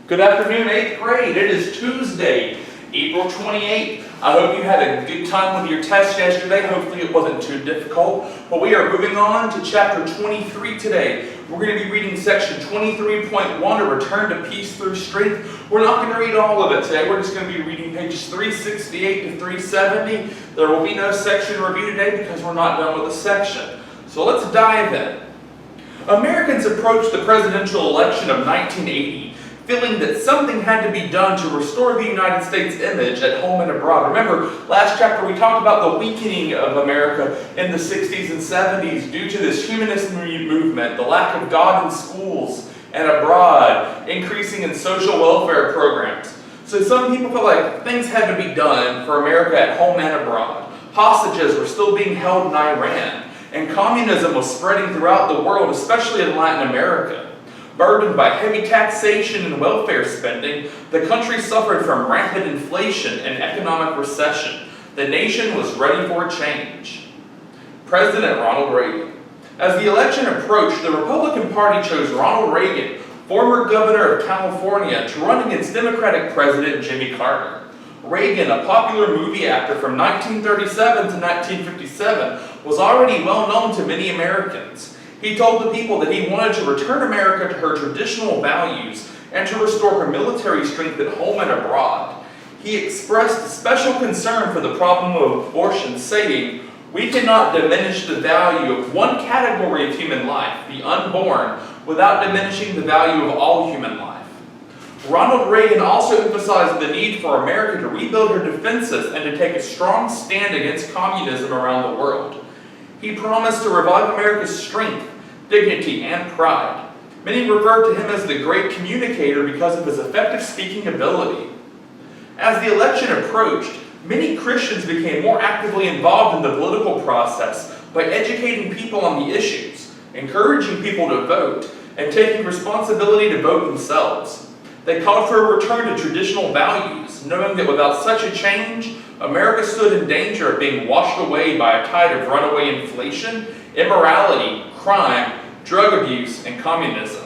Good afternoon, 8th grade. It is Tuesday, April 28th. I hope you had a good time with your test yesterday. Hopefully it wasn't too difficult. But we are moving on to chapter 23 today. We're going to be reading section 23.1, A Return to Peace Through Strength. We're not going to read all of it today. We're just going to be reading pages 368 to 370. There will be no section review today because we're not done with the section. So let's dive in. Americans approached the presidential election of 1980 feeling that something had to be done to restore the United States image at home and abroad. Remember, last chapter we talked about the weakening of America in the 60s and 70s due to this humanist movement, the lack of God in schools and abroad, increasing in social welfare programs. So some people felt like things had to be done for America at home and abroad. Hostages were still being held in Iran, and communism was spreading throughout the world, especially in Latin America. Burdened by heavy taxation and welfare spending, the country suffered from rampant inflation and economic recession. The nation was ready for a change. President Ronald Reagan. As the election approached, the Republican Party chose Ronald Reagan, former governor of California, to run against Democratic President Jimmy Carter. Reagan, a popular movie actor from 1937 to 1957, was already well known to many Americans. He told the people that he wanted to return America to her traditional values and to restore her military strength at home and abroad. He expressed special concern for the problem of abortion, saying, "We cannot diminish the value of one category of human life, the unborn, without diminishing the value of all human life." Ronald Reagan also emphasized the need for America to rebuild her defenses and to take a strong stand against communism around the world. He promised to revive America's strength, dignity, and pride. Many referred to him as the great communicator because of his effective speaking ability. As the election approached, many Christians became more actively involved in the political process by educating people on the issues, encouraging people to vote, and taking responsibility to vote themselves. They called for a return to traditional values, knowing that without such a change, America stood in danger of being washed away by a tide of runaway inflation, immorality, crime, drug abuse, and communism.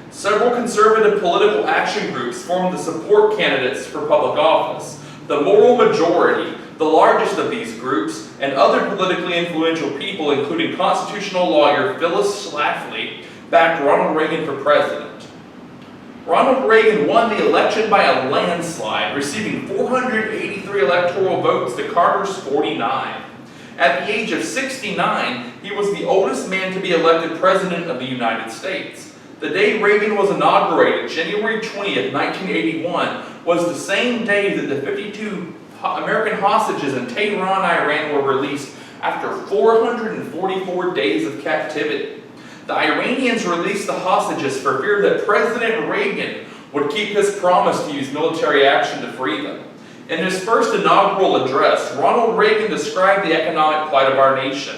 Several conservative political action groups formed the support candidates for public office. The Moral Majority, the largest of these groups, and other politically influential people, including constitutional lawyer Phyllis Schlafly, backed Ronald Reagan for president. Ronald Reagan won the election by a landslide, receiving 483 electoral votes to Carter's 49. At the age of 69, he was the oldest man to be elected President of the United States. The day Reagan was inaugurated, January 20th, 1981, was the same day that the 52 American hostages in Tehran, Iran were released after 444 days of captivity. The Iranians released the hostages for fear that President Reagan would keep his promise to use military action to free them. In his first inaugural address, Ronald Reagan described the economic plight of our nation.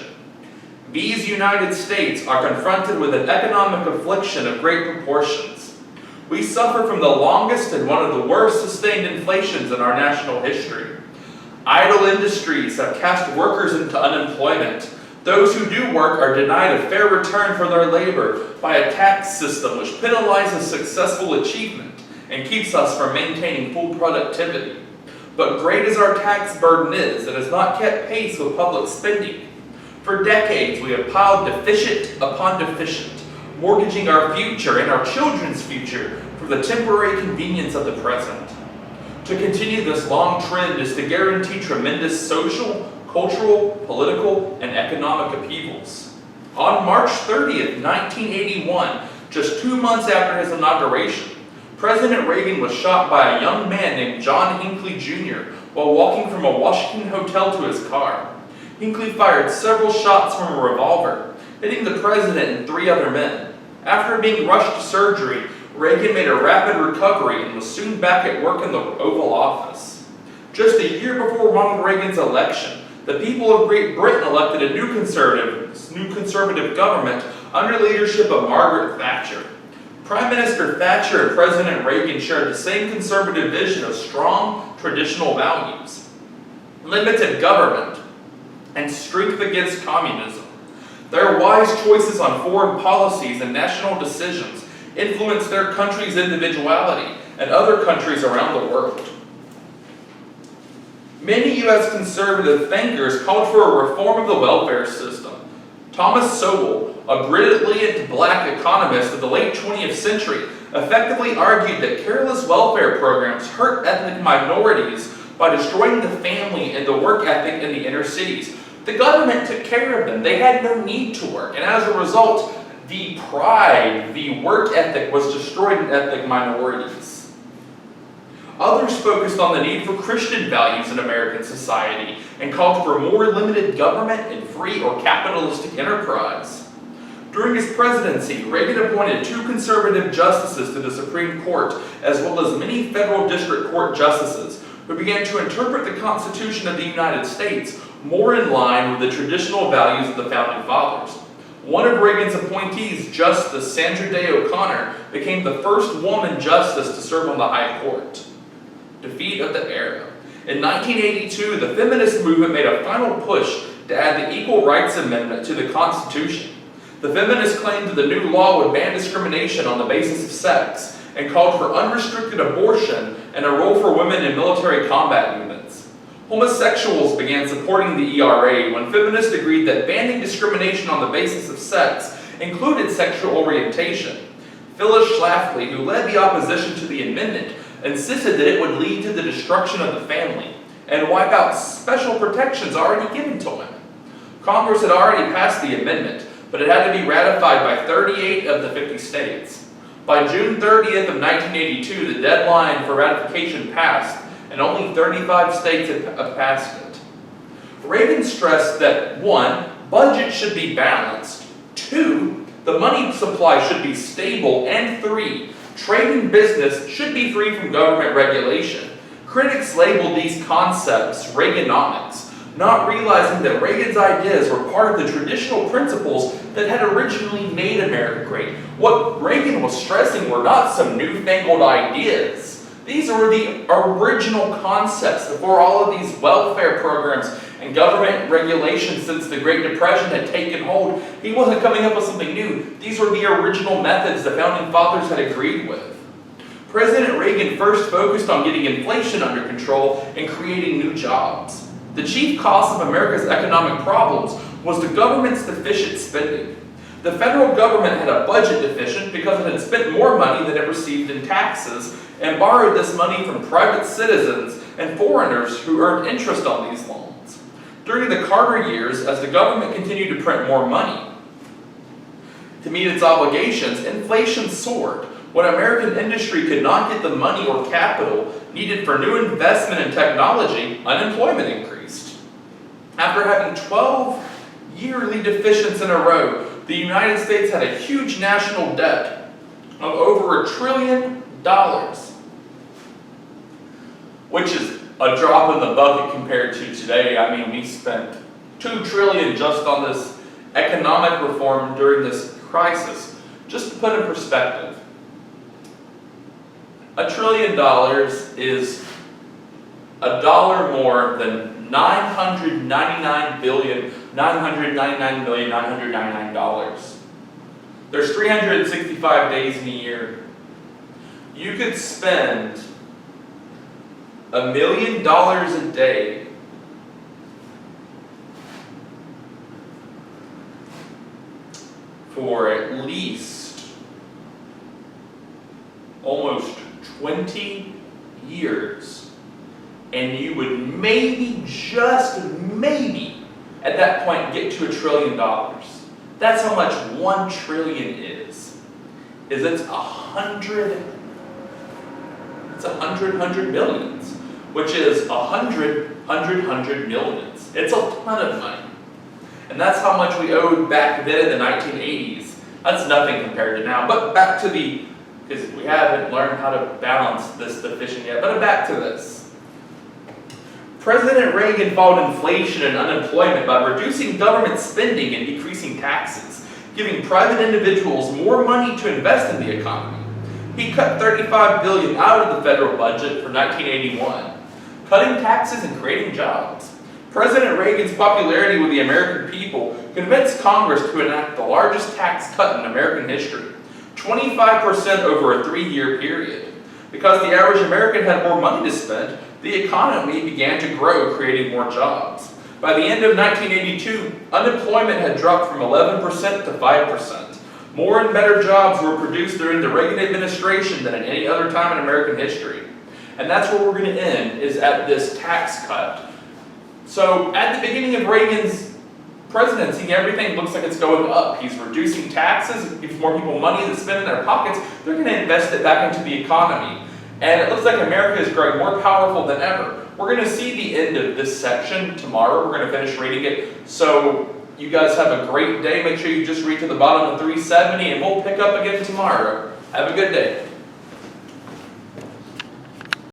"These United States are confronted with an economic affliction of great proportions. We suffer from the longest and one of the worst sustained inflations in our national history. Idle industries have cast workers into unemployment. Those who do work are denied a fair return for their labor by a tax system which penalizes successful achievement and keeps us from maintaining full productivity. But great as our tax burden is, it has not kept pace with public spending. For decades, we have piled deficient upon deficient, mortgaging our future and our children's future for the temporary convenience of the present. To continue this long trend is to guarantee tremendous social, cultural, political, and economic upheavals." On March 30th, 1981, just 2 months after his inauguration, President Reagan was shot by a young man named John Hinckley Jr. while walking from a Washington hotel to his car. Hinckley fired several shots from a revolver, hitting the president and 3 other men. After being rushed to surgery, Reagan made a rapid recovery and was soon back at work in the Oval Office. Just a year before Ronald Reagan's election, the people of Great Britain elected a new conservative government under the leadership of Margaret Thatcher. Prime Minister Thatcher and President Reagan shared the same conservative vision of strong traditional values, limited government, and strength against communism. Their wise choices on foreign policies and national decisions influenced their country's individuality and other countries around the world. Many U.S. conservative thinkers called for a reform of the welfare system. Thomas Sowell, a brilliant black economist of the late 20th century, effectively argued that careless welfare programs hurt ethnic minorities by destroying the family and the work ethic in the inner cities. The government took care of them. They had no need to work. And as a result, the pride, the work ethic was destroyed in ethnic minorities. Others focused on the need for Christian values in American society and called for more limited government and free or capitalistic enterprise. During his presidency, Reagan appointed 2 conservative justices to the Supreme Court, as well as many federal district court justices, who began to interpret the Constitution of the United States more in line with the traditional values of the Founding Fathers. One of Reagan's appointees, Justice Sandra Day O'Connor, became the first woman justice to serve on the High Court. Defeat of the era. In 1982, the feminist movement made a final push to add the Equal Rights Amendment to the Constitution. The feminists claimed that the new law would ban discrimination on the basis of sex and called for unrestricted abortion and a role for women in military combat units. Homosexuals began supporting the ERA when feminists agreed that banning discrimination on the basis of sex included sexual orientation. Phyllis Schlafly, who led the opposition to the amendment, insisted that it would lead to the destruction of the family and wipe out special protections already given to women. Congress had already passed the amendment, but it had to be ratified by 38 of the 50 states. By June 30th of 1982, the deadline for ratification passed, and only 35 states had passed it. Reagan stressed that 1, budget should be balanced, 2, the money supply should be stable, and 3, trade and business should be free from government regulation. Critics labeled these concepts Reaganomics, not realizing that Reagan's ideas were part of the traditional principles that had originally made America great. What Reagan was stressing were not some newfangled ideas. These were the original concepts before all of these welfare programs and government regulations since the Great Depression had taken hold. He wasn't coming up with something new. These were the original methods the Founding Fathers had agreed with. President Reagan first focused on getting inflation under control and creating new jobs. The chief cause of America's economic problems was the government's deficient spending. The federal government had a budget deficit because it had spent more money than it received in taxes and borrowed this money from private citizens and foreigners who earned interest on these loans. During the Carter years, as the government continued to print more money to meet its obligations, inflation soared. When American industry could not get the money or capital needed for new investment in technology, unemployment increased. After having 12 yearly deficits in a row, the United States had a huge national debt of over $1 trillion, which is a drop in the bucket compared to today. I mean, we spent $2 trillion just on this economic reform during this crisis. Just to put in perspective, $1 trillion is a dollar more than $999,999,999. There's 365 days in a year. You could spend $1 million a day for at least almost 20 years, and you would maybe, just maybe, at that point get to $1 trillion. That's how much 1 trillion is. It's 100 millions, which is 100 millions. It's a ton of money. And that's how much we owed back then in the 1980s. That's nothing compared to now. But back to because we haven't learned how to balance this deficit yet, but back to this. President Reagan fought inflation and unemployment by reducing government spending and decreasing taxes, giving private individuals more money to invest in the economy. He cut $35 billion out of the federal budget for 1981, cutting taxes and creating jobs. President Reagan's popularity with the American people convinced Congress to enact the largest tax cut in American history. 25% over a 3-year period. Because the average American had more money to spend, the economy began to grow, creating more jobs. By the end of 1982, unemployment had dropped from 11% to 5%. More and better jobs were produced during the Reagan administration than at any other time in American history. And that's where we're going to end, is at this tax cut. So at the beginning of Reagan's presidency, everything looks like it's going up. He's reducing taxes, gives more people money to spend in their pockets. They're going to invest it back into the economy. And it looks like America is growing more powerful than ever. We're going to see the end of this section tomorrow. We're going to finish reading it. So you guys have a great day. Make sure you just read to the bottom of 370, and we'll pick up again tomorrow. Have a good day.